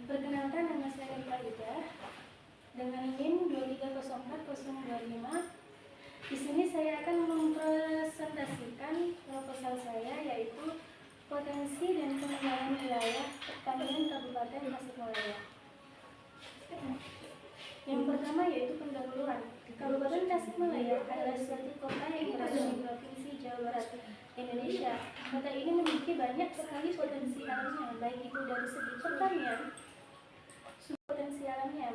Perkenalkan, nama saya Ida dengan NIM 2304025. Di sini saya akan mempresentasikan proposal saya, yaitu potensi dan pengembangan wilayah pertanian Kabupaten Tasikmalaya. Yang pertama yaitu pendahuluan. Kabupaten Tasikmalaya adalah suatu kota yang berada di Provinsi Jawa Barat, Indonesia. Kota ini memiliki banyak sekali potensi alamnya, baik itu dari segi pertanian,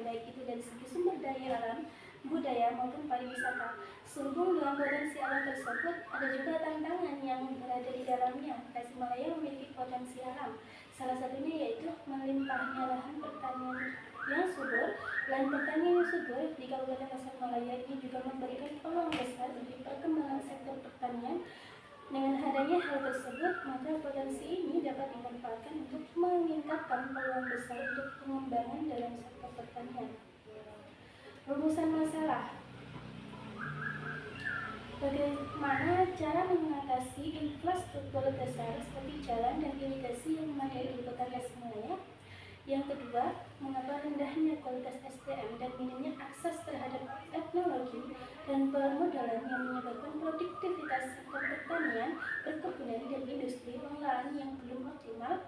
baik itu dari segi sumber daya alam, budaya maupun pariwisata. Sehubung dengan potensi alam tersebut, ada juga tantangan yang berada di dalamnya. Tasikmalaya memiliki potensi alam, salah satunya yaitu melimpahnya lahan pertanian yang subur. Lahan pertanian yang subur di Kabupaten Tasikmalaya ini juga memberikan peluang besar bagi perkembangan sektor pertanian. Dengan adanya hal tersebut, maka potensi ini dapat dimanfaatkan untuk meningkatkan peluang besar untuk pengembangan dalam sektor pertanian. Rumusan masalah. Bagaimana cara mengatasi infrastruktur dasar seperti jalan dan irigasi yang memadai di Kota Tasikmalaya? Yang kedua, mengapa rendahnya kualitas SDM dan minimnya akses terhadap teknologi dan permodalan yang menyebabkan produktivitas sektor pertanian, perkebunan, dan industri pengolahan yang belum optimal?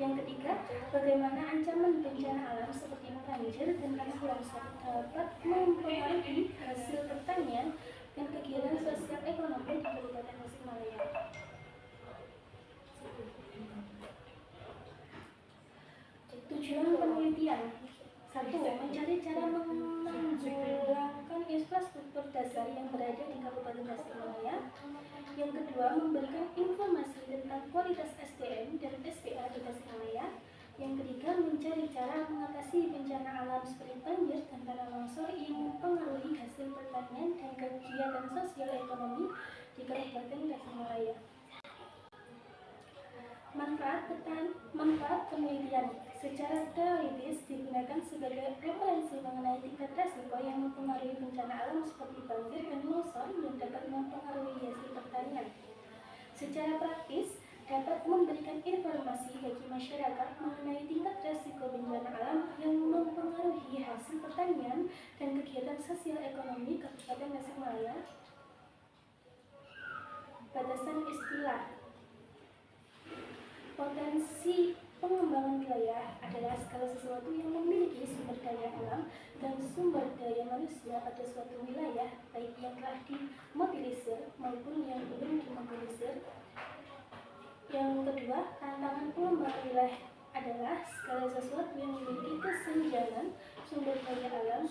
Yang ketiga, bagaimana ancaman bencana alam seperti banjir dan tanah longsor dapat mempengaruhi hasil pertanian dan kegiatan sosial ekonomi di Kabupaten Tasikmalaya? Tujuan penelitian: 1. Mencari cara menanggulangan infrastruktur dasar yang berada di Kabupaten Tasikmalaya. Yang kedua, memberikan informasi tentang kualitas SDM dan SPA di Tasikmalaya. Yang ketiga, mencari cara mengatasi bencana alam seperti banjir dan tanah longsor yang mempengaruhi hasil pertanian dan kegiatan sosial ekonomi di Kabupaten Tasikmalaya. Manfaat penelitian. Secara teoritis digunakan sebagai referensi mengenai tingkat resiko yang mempengaruhi bencana alam seperti banjir dan longsor yang dapat mempengaruhi hasil pertanian. Secara praktis dapat memberikan informasi bagi masyarakat mengenai tingkat resiko bencana alam yang mempengaruhi hasil pertanian dan kegiatan sosial ekonomi Kabupaten Tasikmalaya. Batasan istilah. Potensi pengembangan wilayah adalah segala sesuatu yang memiliki sumber daya alam dan sumber daya manusia pada suatu wilayah, baik yang telah dimobilisir maupun yang belum dimobilisir. Yang kedua, tantangan pengembangan wilayah adalah segala sesuatu yang memiliki kesenjangan sumber daya alam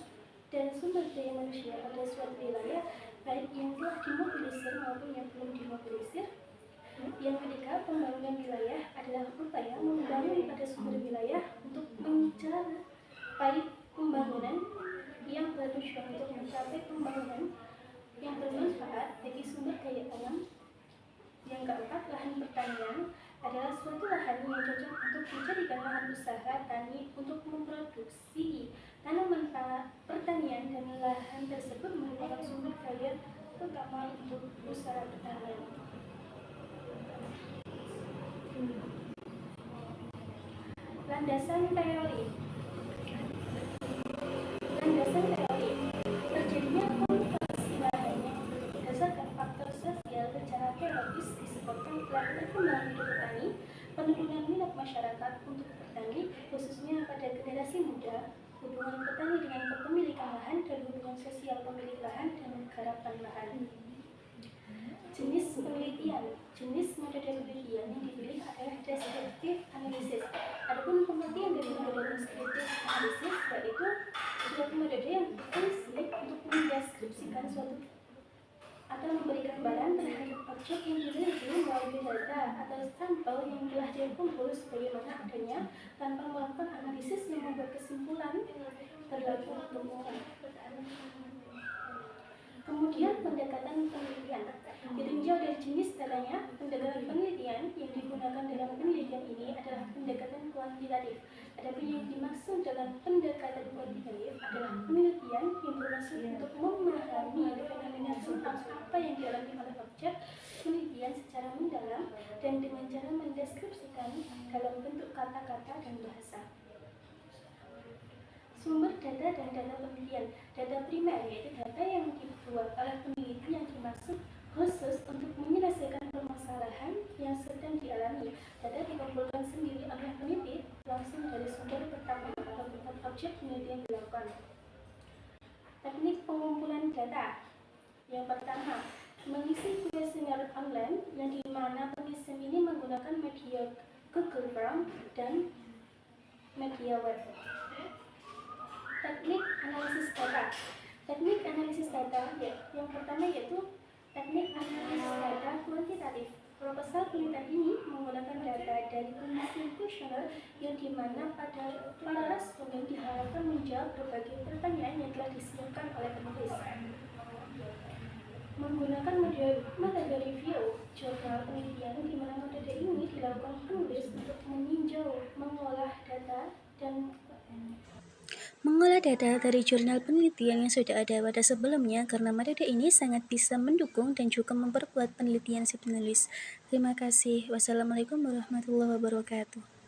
dan sumber daya manusia pada suatu wilayah, baik yang telah dimobilisir maupun yang belum dimobilisir. Yang ketiga, pembangunan wilayah adalah upaya membangun pada sumber wilayah untuk mencapai pembangunan yang bertujuan untuk mencapai pembangunan yang bermanfaat bagi sumber daya alam. Yang keempat, lahan pertanian adalah suatu lahan yang cocok untuk dijadikan lahan usaha tani untuk memproduksi tanaman pertanian, dan lahan tersebut merupakan sumber daya utama untuk usaha pertanian. Landasan teori. Terjadinya konversi lahan yang berdasarkan faktor sosial secara biologis disebabkan telah perkembangan hidup petani, penurunan minat masyarakat untuk bertani, khususnya pada generasi muda, hubungan petani dengan kepemilikan lahan, dan hubungan sosial pemilik lahan dan garapan lahan. Jenis penelitian. Jenis metode penelitian yang dipilih adalah deskriptif analisis. Adapun pengertian dari metode deskriptif analisis yaitu suatu metode yang berfungsi untuk mendeskripsikan suatu atau memberikan gambaran terhadap objek yang diliti melalui data atau sampel yang telah dikumpul sebagaimana adanya, tanpa melakukan analisis yang membuat kesimpulan berlaku untuk umum. Kemudian pendekatan penelitian. Ditinjau dari jenis datanya, pendekatan penelitian yang digunakan dalam penelitian ini adalah pendekatan kuantitatif. Adapun yang dimaksud dalam pendekatan kuantitatif adalah penelitian yang bermaksud untuk memahami fenomena tentang apa yang dialami oleh objek penelitian secara mendalam dan dengan cara mendeskripsikan dalam bentuk kata-kata dan bahasa. Sumber data dan data penelitian. Data primer yaitu data yang dibuat oleh peneliti yang dimaksud khusus untuk menyelesaikan permasalahan yang sedang dialami. Data dikumpulkan sendiri oleh peneliti langsung dari sumber pertama atau tempat objek penelitian dilakukan. Teknik pengumpulan data. Yang pertama, mengisi kuesioner online yang dimana pengisian ini menggunakan media Google Form dan media web. Teknik analisis data. Teknik analisis data yang pertama yaitu teknik analisis data kuantitatif. Proposal penelitian ini menggunakan data dari pengisian kuesioner yang dimana pada para responden diharapkan menjawab berbagai pertanyaan yang telah disiapkan oleh penulis. Menggunakan metode review jurnal penelitian di mana metode ini dilakukan penulis untuk meninjau, mengolah data dari jurnal penelitian yang sudah ada pada sebelumnya karena metode ini sangat bisa mendukung dan juga memperkuat penelitian si penulis. Terima kasih. Wassalamualaikum warahmatullahi wabarakatuh.